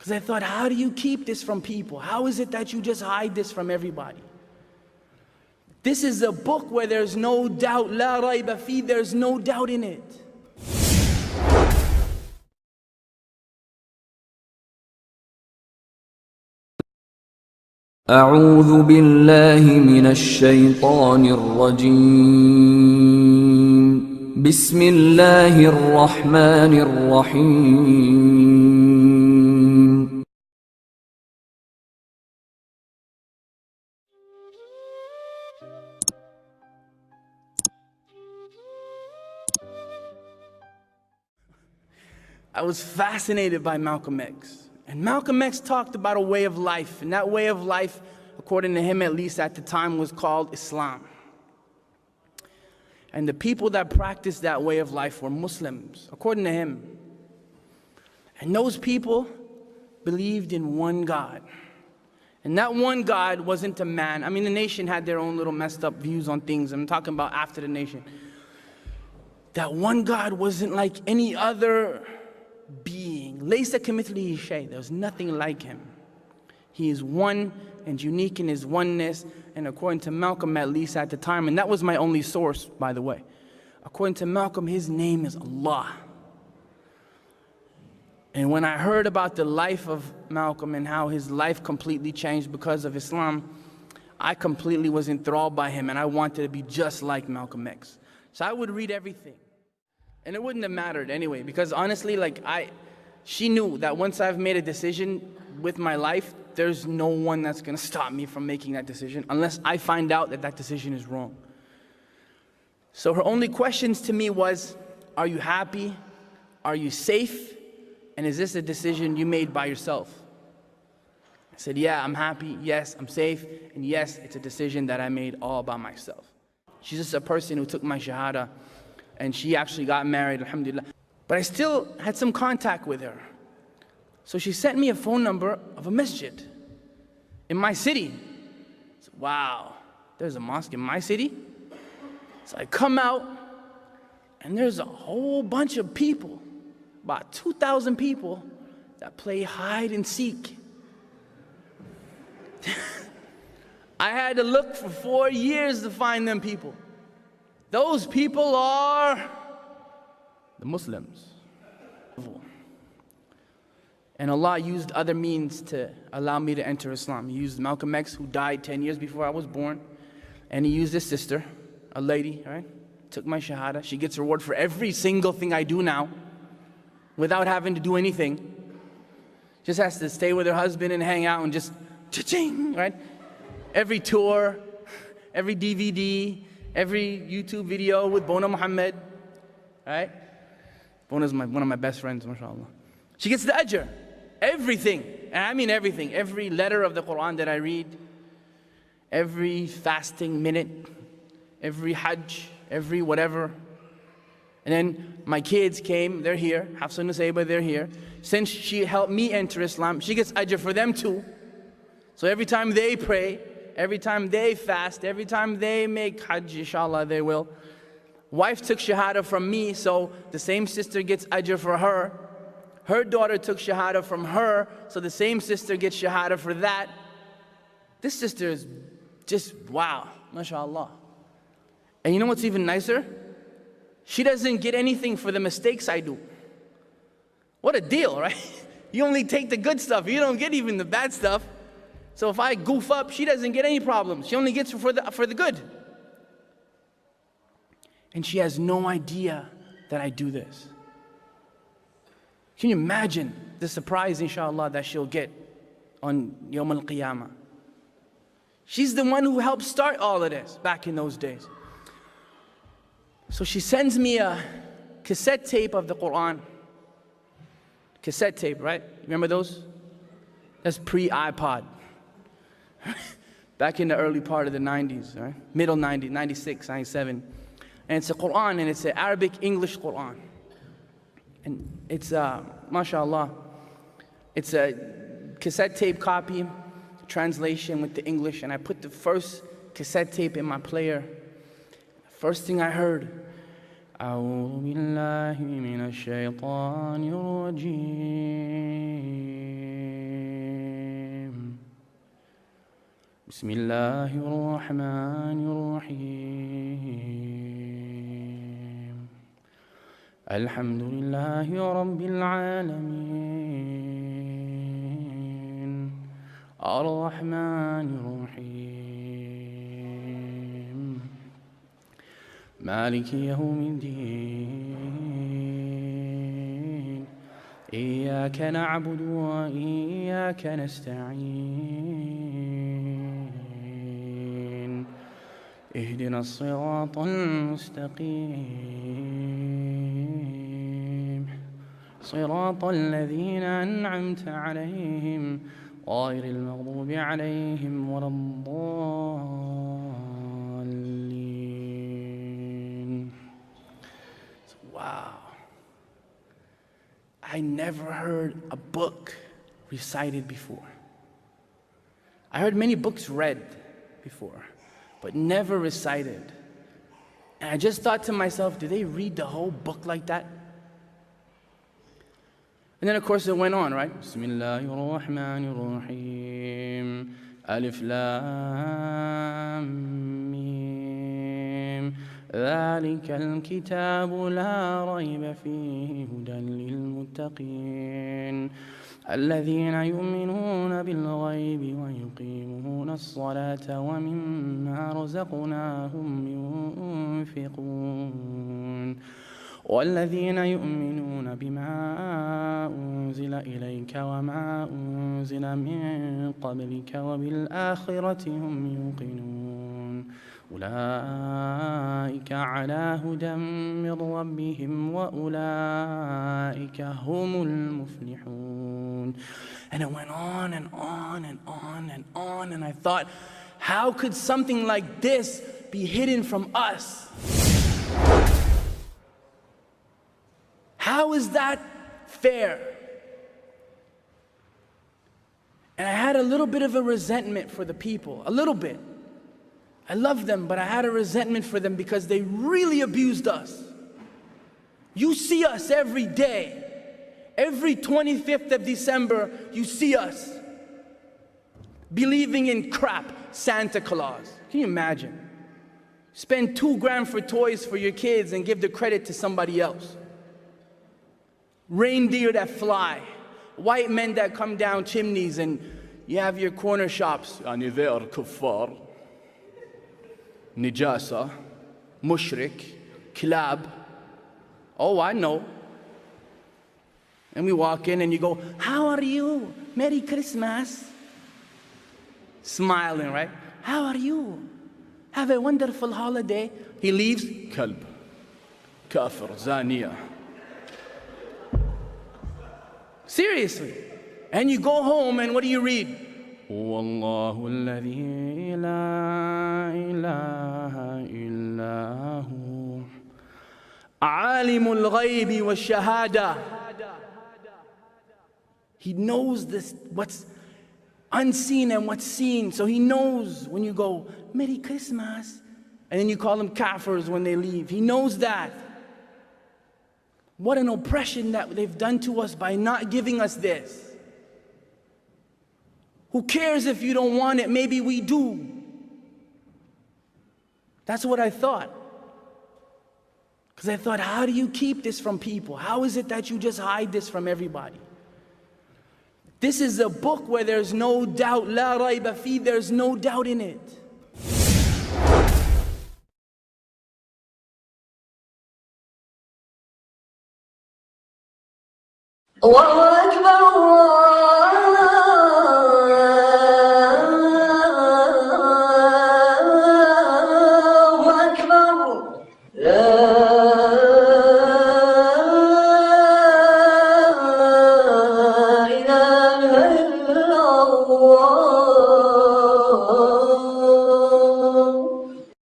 Because I thought, how do you keep this from people? How is it that you just hide this from everybody? This is a book where there's no doubt, la rayba fi, there's no doubt in it. أعوذ بالله من الشيطان الرجيم بسم الله الرحمن الرحيم I was fascinated by Malcolm X. And Malcolm X talked about a way of life, and that way of life, according to him at least at the time, was called Islam. And the people that practiced that way of life were Muslims, according to him. And those people believed in one God. And that one God wasn't a man. I mean, the nation had their own little messed up views on things. I'm talking about after the nation. That one God wasn't like any other being. Laysa kamithlihi shay. There's nothing like him. He is one and unique in his oneness. And according to Malcolm, at least at the time, and that was my only source, by the way. According to Malcolm, his name is Allah. And when I heard about the life of Malcolm and how his life completely changed because of Islam, I completely was enthralled by him, and I wanted to be just like Malcolm X. So I would read everything. And it wouldn't have mattered anyway, because honestly, she knew that once I've made a decision with my life, there's no one that's gonna stop me from making that decision unless I find out that that decision is wrong. So her only questions to me was, are you happy? Are you safe? And is this a decision you made by yourself? I said, yeah, I'm happy. Yes, I'm safe. And yes, it's a decision that I made all by myself. She's just a person who took my shahada, and she actually got married, alhamdulillah. But I still had some contact with her. So she sent me a phone number of a masjid in my city. I said, wow, there's a mosque in my city? So I come out, and there's a whole bunch of people, about 2,000 people, that play hide and seek. I had to look for 4 years to find them people. Those people are the Muslims. And Allah used other means to allow me to enter Islam. He used Malcolm X, who died 10 years before I was born. And he used his sister, a lady, right? Took my shahada. She gets reward for every single thing I do now, without having to do anything. Just has to stay with her husband and hang out and just cha-ching, right? Every tour, every DVD, every YouTube video with Bona Muhammad, right? Bona's one of my best friends, mashallah. She gets the ajr, everything, and I mean everything. Every letter of the Qur'an that I read, every fasting minute, every hajj, every whatever. And then my kids came, they're here, Hafsa and Nusayba, they're here. Since she helped me enter Islam, she gets ajr for them too. So every time they pray, every time they fast, every time they make hajj, inshallah they will. Wife took shahada from me, so the same sister gets ajr for her. Her daughter took shahada from her, so the same sister gets shahada for that. This sister is just, wow, mashallah. And you know what's even nicer? She doesn't get anything for the mistakes I do. What a deal, right? You only take the good stuff, you don't get even the bad stuff. So if I goof up, she doesn't get any problems. She only gets for the good. And she has no idea that I do this. Can you imagine the surprise, inshallah, that she'll get on Yawm al-Qiyamah? She's the one who helped start all of this back in those days. So she sends me a cassette tape of the Qur'an. Cassette tape, right? Remember those? That's pre-iPod. Back in the early part of the 90s, right? Middle 90s, 96, 97. And it's a Qur'an, and it's an Arabic-English Qur'an. And it's, mashallah, it's a cassette tape copy, translation with the English, and I put the first cassette tape in my player. First thing I heard, أعوذ بالله من الشيطان الرجيم بسم الله الرحمن الرحيم الحمد لله رب العالمين الرحمن الرحيم مالك يوم الدين إياك نعبد وإياك نستعين اهدنا الصراط المستقيم صراط الذين أنعمت عليهم غير المغضوب عليهم ولا الضالين. Wow. I never heard a book recited before. I heard many books read before, but never recited. And I just thought to myself, do they read the whole book like that? And then of course it went on, right? Bismillahir Rahmanir Rahim. Alif Lam Mim. ذلك الكتاب لا ريب فيه هدى للمتقين الذين يؤمنون بالغيب ويقيمون الصلاة ومما رزقناهم ينفقون والذين يؤمنون بما أنزل إليك وما أنزل من قبلك وبالآخرة هم يوقنون أولئك على هدى من ربهم وأولئك هم المفلحون. And it went on and on and on and on, and I thought, how could something like this be hidden from us? How is that fair? And I had a little bit of a resentment for the people, a little bit. I love them, but I had a resentment for them because they really abused us. You see us every day. Every 25th of December, you see us believing in crap, Santa Claus. Can you imagine? Spend $2 for toys for your kids and give the credit to somebody else. Reindeer that fly, white men that come down chimneys, and you have your corner shops. يعني they are kuffar, nijasa, mushrik, kilab. Oh, I know. And we walk in and you go, how are you? Merry Christmas. Smiling, right? How are you? Have a wonderful holiday. He leaves, kalb, kafir, zaniya. Seriously. And you go home and what do you read? Wallahu alladhi la ilaha illa hu alimul ghaybi wa shahada. He knows this, what's unseen and what's seen. So he knows when you go, Merry Christmas, and then you call them kafirs when they leave. He knows that. What an oppression that they've done to us by not giving us this. Who cares if you don't want it? Maybe we do. That's what I thought. Because I thought, how do you keep this from people? How is it that you just hide this from everybody? This is a book where there's no doubt, la rayba fi, there's no doubt in it. الله أكبر الله